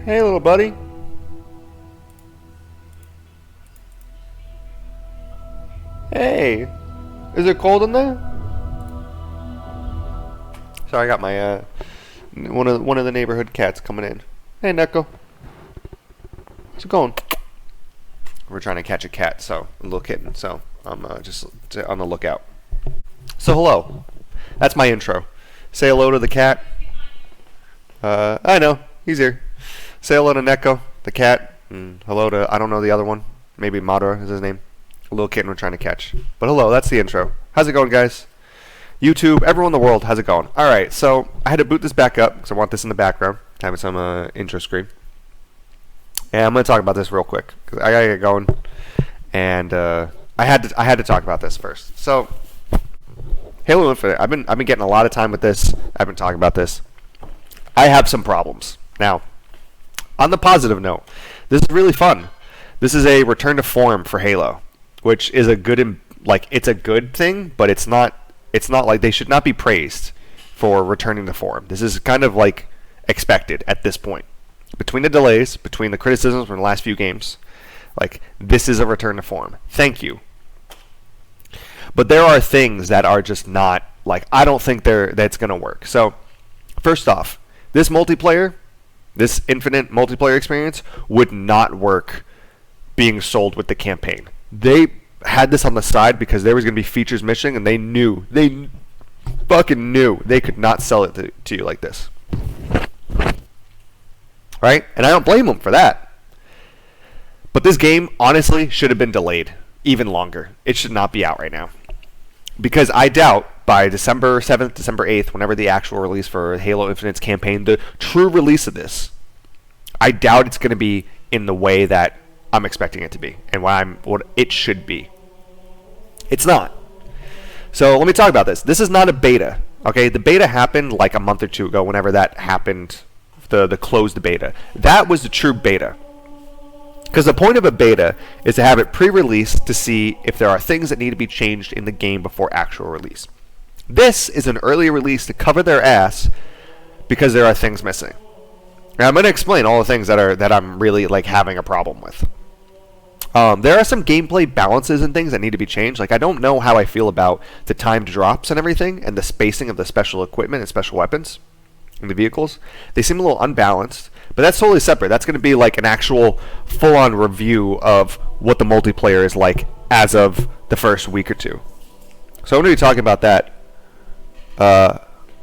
Hey, little buddy. Hey, is it cold in there? Sorry, I got my one of the neighborhood cats coming in. Hey, Neko. How's it going? We're trying to catch a cat, so a little kitten. So I'm just on the lookout. So hello. That's my intro. Say hello to the cat. I know he's here. Say hello to Neko, the cat. And hello to I don't know the other one. Maybe Madara is his name. A little kitten we're trying to catch. But hello, that's the intro. How's it going, guys? YouTube, everyone in the world, how's it going? Alright, so I had to boot this back up because I want this in the background, having some intro screen. And I'm going to talk about this real quick because I got to get going. And I had to talk about this first. So, Halo Infinite, I've been getting a lot of time with this. I've been talking about this. I have some problems. Now, on the positive note, this is really fun. This is a return to form for Halo, which is a good it's a good thing, but it's not like they should not be praised for returning to form. This is kind of like expected at this point. Between the delays, between the criticisms from the last few games, like this is a return to form. Thank you. But there are things that are just not like I don't think that's going to work. So, first off, this multiplayer, this infinite multiplayer experience would not work being sold with the campaign. They had this on the side because there was going to be features missing, and they fucking knew they could not sell it to you like this. Right? And I don't blame them for that. But this game, honestly, should have been delayed even longer. It should not be out right now. Because I doubt by December 7th, December 8th, whenever the actual release for Halo Infinite's campaign, the true release of this, I doubt it's going to be in the way that I'm expecting it to be and what it should be. It's not. So let me talk about this. This is not a beta. Okay, the beta happened like a month or two ago. Whenever that happened, the closed beta. That was the true beta. Because the point of a beta is to have it pre-released to see if there are things that need to be changed in the game before actual release. This is an early release to cover their ass because there are things missing. Now I'm going to explain all the things that I'm really like having a problem with. There are some gameplay balances and things that need to be changed. Like I don't know how I feel about the timed drops and everything, and the spacing of the special equipment and special weapons in the vehicles. They seem a little unbalanced, but that's totally separate. That's going to be like an actual full-on review of what the multiplayer is like as of the first week or two. So I'm going to be talking about that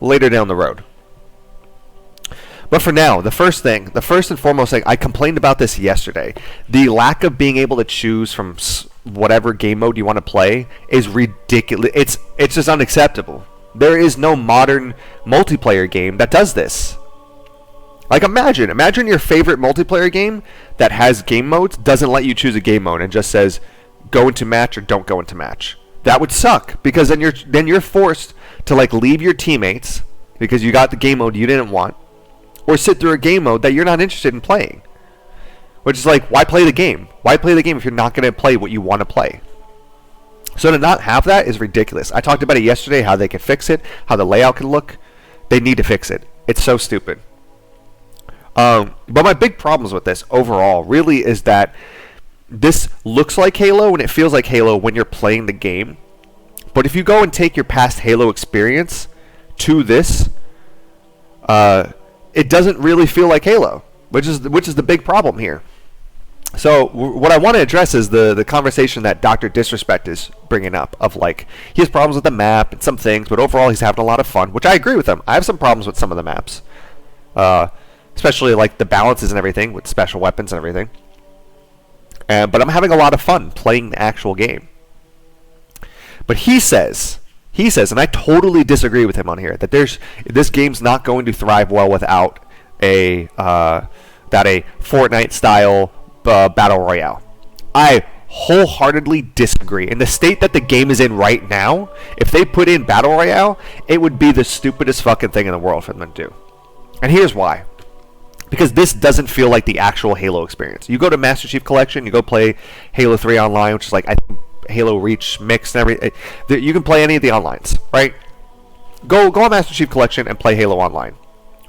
later down the road. But for now, the first and foremost thing, I complained about this yesterday. The lack of being able to choose from whatever game mode you want to play is ridiculous. It's just unacceptable. There is no modern multiplayer game that does this. Like imagine your favorite multiplayer game that has game modes doesn't let you choose a game mode and just says go into match or don't go into match. That would suck because then you're forced to like leave your teammates because you got the game mode you didn't want, or sit through a game mode that you're not interested in playing. Which is like, why play the game? Why play the game if you're not going to play what you want to play? So to not have that is ridiculous. I talked about it yesterday, how they can fix it, how the layout can look. They need to fix it. It's so stupid. But my big problems with this overall really is that this looks like Halo and it feels like Halo when you're playing the game. But if you go and take your past Halo experience to this, it doesn't really feel like Halo, which is the big problem here. So what I want to address is the conversation that Dr. Disrespect is bringing up of like he has problems with the map and some things, but overall he's having a lot of fun, which I agree with him. I have some problems with some of the maps, especially like the balances and everything with special weapons and everything. But I'm having a lot of fun playing the actual game. But he says, and I totally disagree with him on here, that this game's not going to thrive well without a Fortnite style battle royale. I wholeheartedly disagree. In the state that the game is in right now, if they put in battle royale, it would be the stupidest fucking thing in the world for them to do. And here's why. Because this doesn't feel like the actual Halo experience. You go to Master Chief Collection, you go play Halo 3 online, which is like I think Halo Reach mixed and everything. You can play any of the onlines, right? Go on Master Chief Collection and play Halo Online.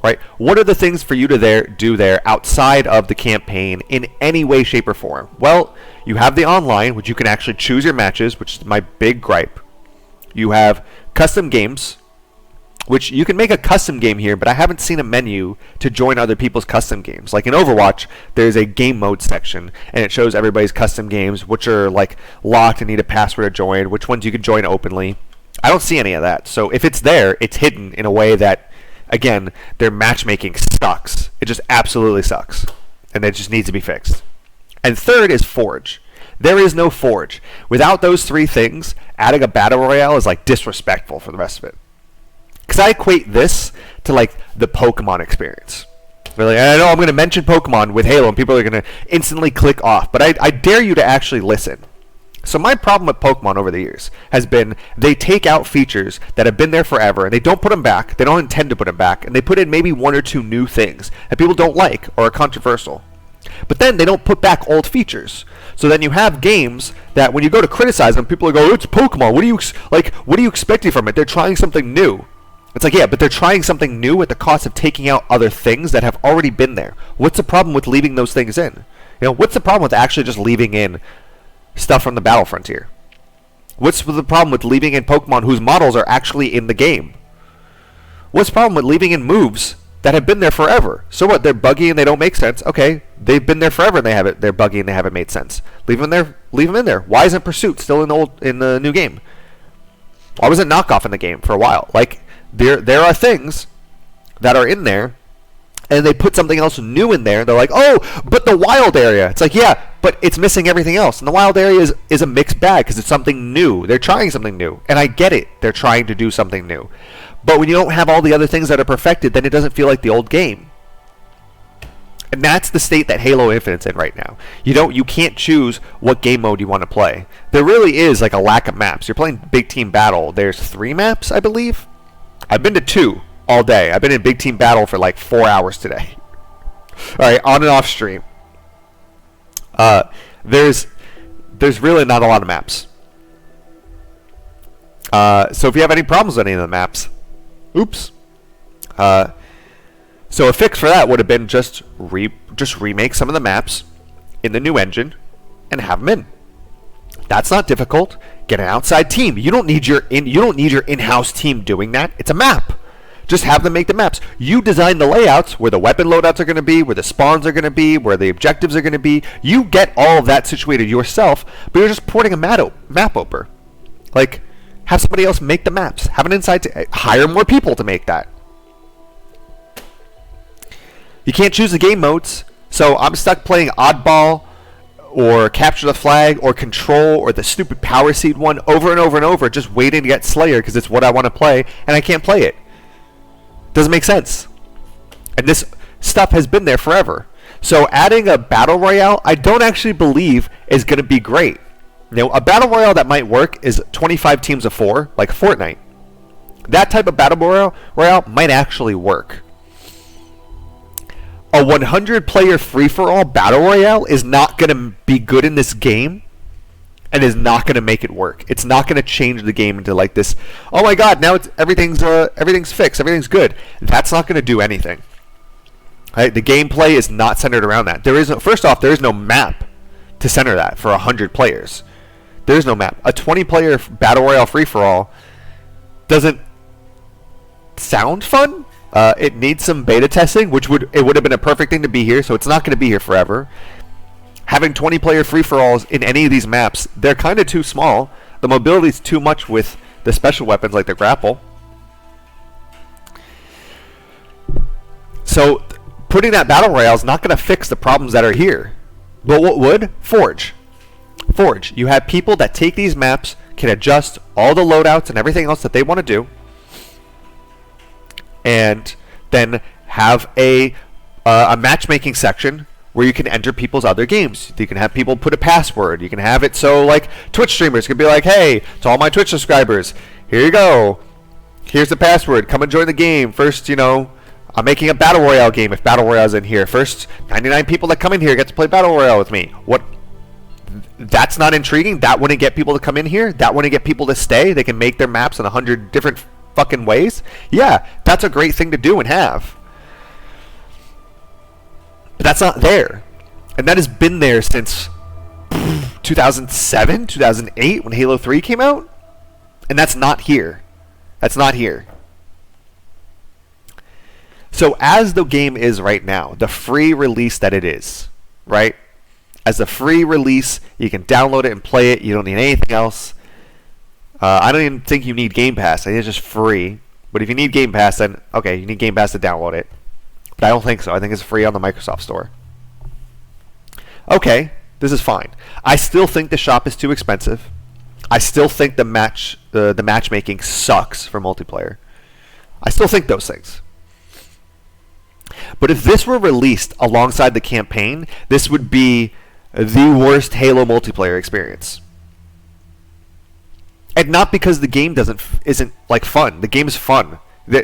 right? What are the things for you to do there outside of the campaign in any way, shape, or form? Well, you have the online, which you can actually choose your matches, which is my big gripe. You have custom games, which you can make a custom game here, but I haven't seen a menu to join other people's custom games. Like in Overwatch, there's a game mode section, and it shows everybody's custom games, which are like locked and need a password to join, which ones you can join openly. I don't see any of that. So if it's there, it's hidden in a way that, again, their matchmaking sucks. It just absolutely sucks. And it just needs to be fixed. And third is Forge. There is no Forge. Without those three things, adding a Battle Royale is like disrespectful for the rest of it. Because I equate this to like the Pokemon experience. Really, and I know I'm going to mention Pokemon with Halo and people are going to instantly click off, but I dare you to actually listen. So my problem with Pokemon over the years has been they take out features that have been there forever and they don't put them back, they don't intend to put them back, and they put in maybe one or two new things that people don't like or are controversial. But then they don't put back old features. So then you have games that when you go to criticize them, people are going, oh, it's Pokemon, what are you expecting from it? They're trying something new. It's like, yeah, but they're trying something new at the cost of taking out other things that have already been there. What's the problem with leaving those things in? What's the problem with actually just leaving in stuff from the Battle Frontier? What's the problem with leaving in Pokemon whose models are actually in the game? What's the problem with leaving in moves that have been there forever? So what? They're buggy and they don't make sense. Okay, they've been there forever and they're buggy and they haven't made sense. Leave them there. Leave them in there. Why isn't Pursuit still in the new game? Why was it Knockoff in the game for a while? Like there are things that are in there, and they put something else new in there. They're like, oh, but the wild area. It's like, yeah, but it's missing everything else. And the wild area is a mixed bag because it's something new. They're trying something new. And I get it. They're trying to do something new. But when you don't have all the other things that are perfected, then it doesn't feel like the old game. And that's the state that Halo Infinite's in right now. You can't choose what game mode you want to play. There really is like a lack of maps. You're playing Big Team Battle. There's 3 maps, I believe. I've been to 2 all day. I've been in Big Team Battle for like 4 hours today. All right, on and off stream. There's really not a lot of maps. So if you have any problems with any of the maps, oops. So a fix for that would have been just remake some of the maps in the new engine and have them in. That's not difficult. Get an outside team. You don't need your in-house team doing that. It's a map. Just have them make the maps. You design the layouts where the weapon loadouts are going to be, where the spawns are going to be, where the objectives are going to be. You get all of that situated yourself, but you're just porting a map over. Like, have somebody else make the maps. Have an inside hire more people to make that. You can't choose the game modes, so I'm stuck playing Oddball or Capture the Flag or Control or the stupid Power Seed one over and over and over, just waiting to get Slayer because it's what I want to play, and I can't play it. Doesn't make sense. And this stuff has been there forever. So adding a Battle Royale, I don't actually believe is going to be great. A Battle Royale that might work is 25 teams of 4, like Fortnite. That type of Battle Royale might actually work. A 100-player free-for-all Battle Royale is not going to be good in this game and is not going to make it work. It's not going to change the game into like this, oh my god, now everything's fixed, everything's good. That's not going to do anything. Right? The gameplay is not centered around that. First off, there is no map to center that for 100 players. There is no map. A 20-player Battle Royale free-for-all doesn't sound fun. It needs some beta testing, which would have been a perfect thing to be here, so it's not going to be here forever. Having 20-player free-for-alls in any of these maps, they're kind of too small. The mobility is too much with the special weapons like the grapple. So putting that Battle Royale is not going to fix the problems that are here. But what would? Forge. You have people that take these maps, can adjust all the loadouts and everything else that they want to do, and then have a matchmaking section where you can enter people's other games. You can have people put a password. You can have it so like Twitch streamers can be like, hey, to all my Twitch subscribers, here you go. Here's the password. Come and join the game. First, I'm making a Battle Royale game if Battle Royale's in here. First 99 people that come in here get to play Battle Royale with me. What? That's not intriguing? That wouldn't get people to come in here? That wouldn't get people to stay? They can make their maps in 100 different fucking ways? Yeah, that's a great thing to do and have. But that's not there. And that has been there since 2007, 2008 when Halo 3 came out. And that's not here. That's not here. So as the game is right now, the free release that it is, right? As a free release, you can download it and play it. You don't need anything else. I don't even think you need Game Pass. I think it's just free. But if you need Game Pass, then okay, you need Game Pass to download it. But I don't think so. I think it's free on the Microsoft Store. Okay, this is fine. I still think the shop is too expensive. I still think the matchmaking sucks for multiplayer. I still think those things. But if this were released alongside the campaign, this would be the worst Halo multiplayer experience. And not because the game isn't like fun. The game is fun.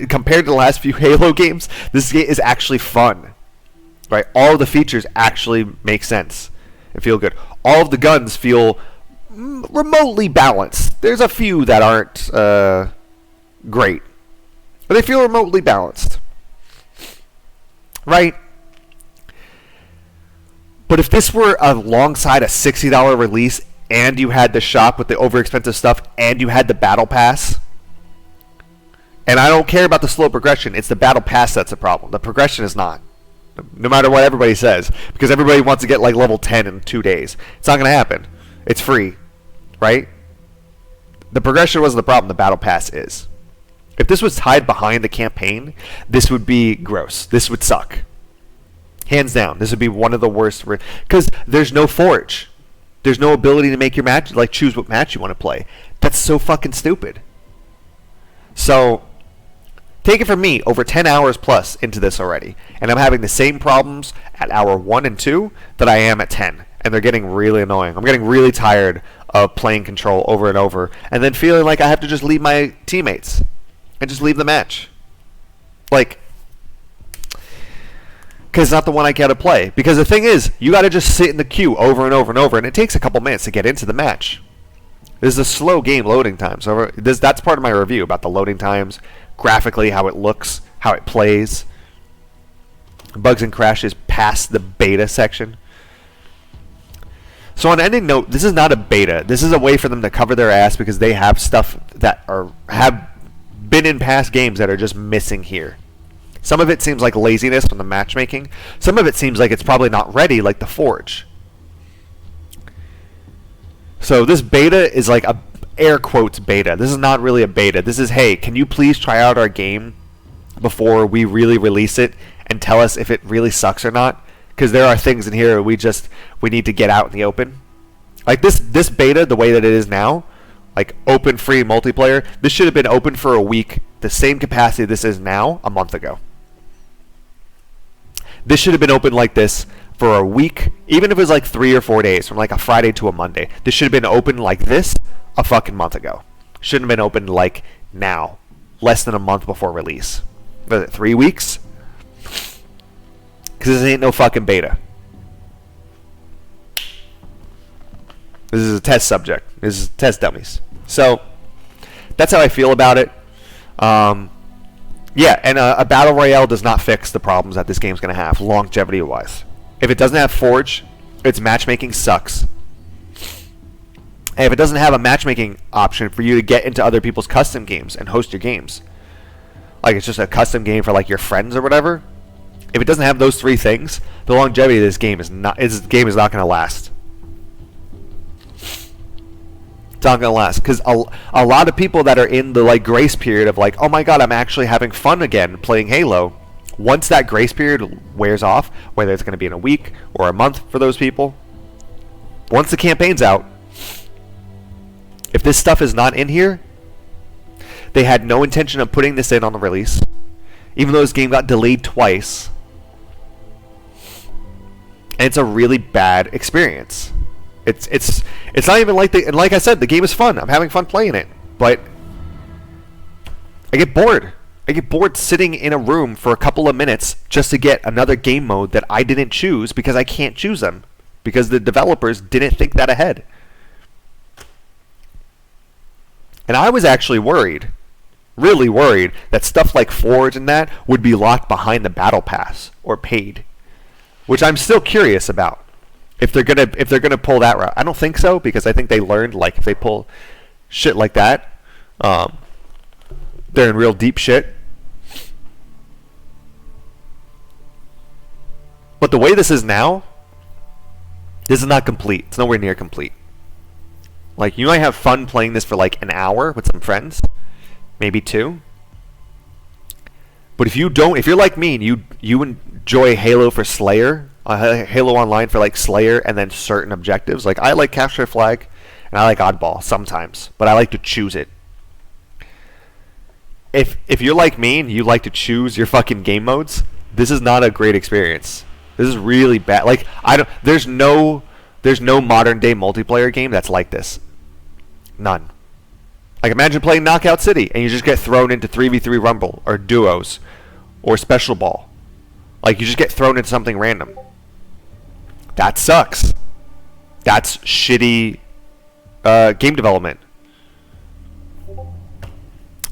Compared to the last few Halo games, this game is actually fun. Right? All of the features actually make sense and feel good. All of the guns feel remotely balanced. There's a few that aren't great, but they feel remotely balanced. Right? But if this were alongside a $60 release and you had the shop with the overexpensive stuff and you had the battle pass, and I don't care about the slow progression, it's the battle pass that's the problem. The progression is not. No matter what everybody says, because everybody wants to get like level 10 in 2 days. It's not going to happen. It's free, right? The progression wasn't the problem. The battle pass is. If this was tied behind the campaign, this would be gross. This would suck. Hands down, this would be one of the worst. Because there's no forge. There's no ability to make your match, like choose what match you want to play. That's so fucking stupid. So, take it from me, over 10 hours plus into this already. And I'm having the same problems at hour 1 and 2 that I am at 10. And they're getting really annoying. I'm getting really tired of playing Control over and over. And then feeling like I have to just leave my teammates. And just leave the match. Like, because it's not the one I gotta play. Because the thing is, you gotta just sit in the queue over and over and over. And it takes a couple minutes to get into the match. This is a slow game loading time. So that's part of my review about the loading times. Graphically, how it looks, how it plays. Bugs and crashes past the beta section. So on an ending note, this is not a beta. This is a way for them to cover their ass because they have stuff that have been in past games that are just missing here. Some of it seems like laziness from the matchmaking. Some of it seems like it's probably not ready, like the Forge. So this beta is like a air quotes beta. This is not really a beta. This is, hey, can you please try out our game before we really release it and tell us if it really sucks or not? Because there are things in here we need to get out in the open. Like this beta, the way that it is now, like open free multiplayer, this should have been open for a week, the same capacity this is now, a month ago. This should have been open like this for a week, even if it was like 3 or 4 days, from like a Friday to a Monday. This should have been open like this a fucking month ago. Shouldn't have been open like now, less than a month before release. Was it 3 weeks? Because this ain't no fucking beta. This is a test subject. This is test dummies. So, that's how I feel about it. Yeah, and a Battle Royale does not fix the problems that this game's going to have, longevity-wise. If it doesn't have Forge, its matchmaking sucks. And if it doesn't have a matchmaking option for you to get into other people's custom games and host your games, like it's just a custom game for like your friends or whatever, if it doesn't have those 3 things, the longevity of this game is not going to last. It's not going to last because a lot of people that are in the like grace period of like, oh my god, I'm actually having fun again playing Halo. Once that grace period wears off, whether it's going to be in a week or a month for those people, once the campaign's out, if this stuff is not in here, they had no intention of putting this in on the release, even though this game got delayed twice. And it's a really bad experience. It's not even like and like I said, the game is fun. I'm having fun playing it, but I get bored. I get bored sitting in a room for a couple of minutes just to get another game mode that I didn't choose because I can't choose them because the developers didn't think that ahead. And I was actually worried, really worried, that stuff like Forge and that would be locked behind the Battle Pass or paid. which I'm still curious about. If they're gonna pull that route, I don't think so, because I think they learned, like, if they pull shit like that, they're in real deep shit. But the way this is now, this is not complete. It's nowhere near complete. Like, you might have fun playing this for like an hour with some friends, maybe 2. But if you're like me and you enjoy Halo for Slayer, Halo Online for like Slayer and then certain objectives, like I like Capture Flag and I like Oddball sometimes, but I like to choose it. If you're like me and you like to choose your fucking game modes, this is not a great experience. This is really bad. Like, there's no modern day multiplayer game that's like this. None. Like, imagine playing Knockout City and you just get thrown into 3v3 Rumble or duos or Special Ball. Like, you just get thrown into something random. That sucks. That's shitty game development.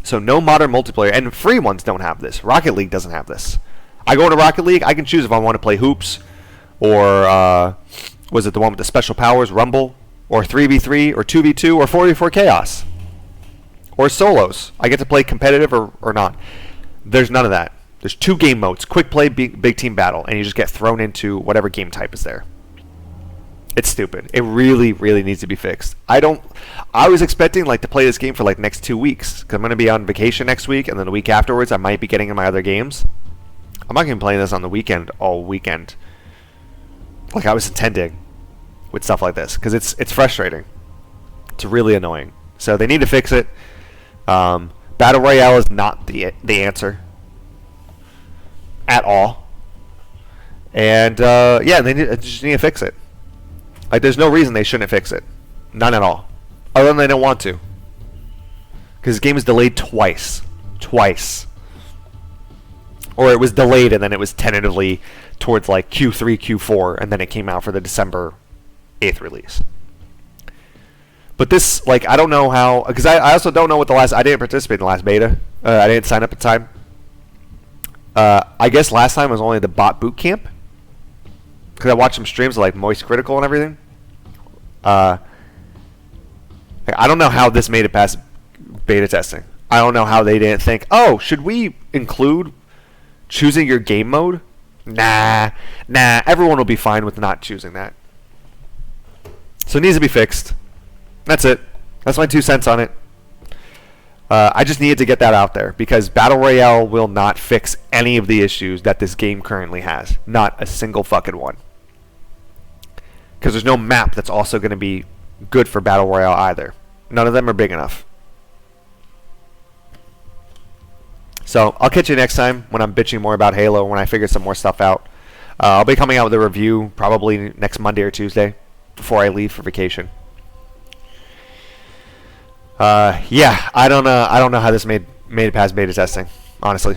So no modern multiplayer, and free ones don't have this. Rocket League doesn't have this. I go into Rocket League, I can choose if I want to play hoops, or was it the one with the special powers, Rumble, or 3v3, or 2v2, or 4v4 Chaos, or solos. I get to play competitive or not. There's none of that. There's 2 game modes, quick play, big team battle, and you just get thrown into whatever game type is there. It's stupid. It really, really needs to be fixed. I was expecting like to play this game for like next 2 weeks, because I'm going to be on vacation next week, and then the week afterwards I might be getting in my other games. I'm not going to be playing this on the weekend all weekend like I was intending with stuff like this, because it's frustrating. It's really annoying. So they need to fix it. Battle Royale is not the answer at all. And yeah, they just need to fix it. Like, there's no reason they shouldn't fix it. None at all. Other than they don't want to. Because this game is delayed twice. Twice. Or it was delayed and then it was tentatively towards like Q3, Q4, and then it came out for the December 8th release. But this, like, I don't know how, because I also don't know what I didn't participate in the last beta. I didn't sign up in time. I guess last time was only the bot boot camp, because I watched some streams of like Moist Critical and everything. I don't know how this made it past beta testing. I don't know how they didn't think, oh, should we include choosing your game mode? Nah, everyone will be fine with not choosing that. So it needs to be fixed. That's it. That's my 2 cents on it. I just needed to get that out there, because Battle Royale will not fix any of the issues that this game currently has. Not a single fucking one. Because there's no map that's also going to be good for Battle Royale either. None of them are big enough. So I'll catch you next time when I'm bitching more about Halo, when I figure some more stuff out. I'll be coming out with a review probably next Monday or Tuesday before I leave for vacation. Yeah, I don't know how this made it past beta testing, honestly.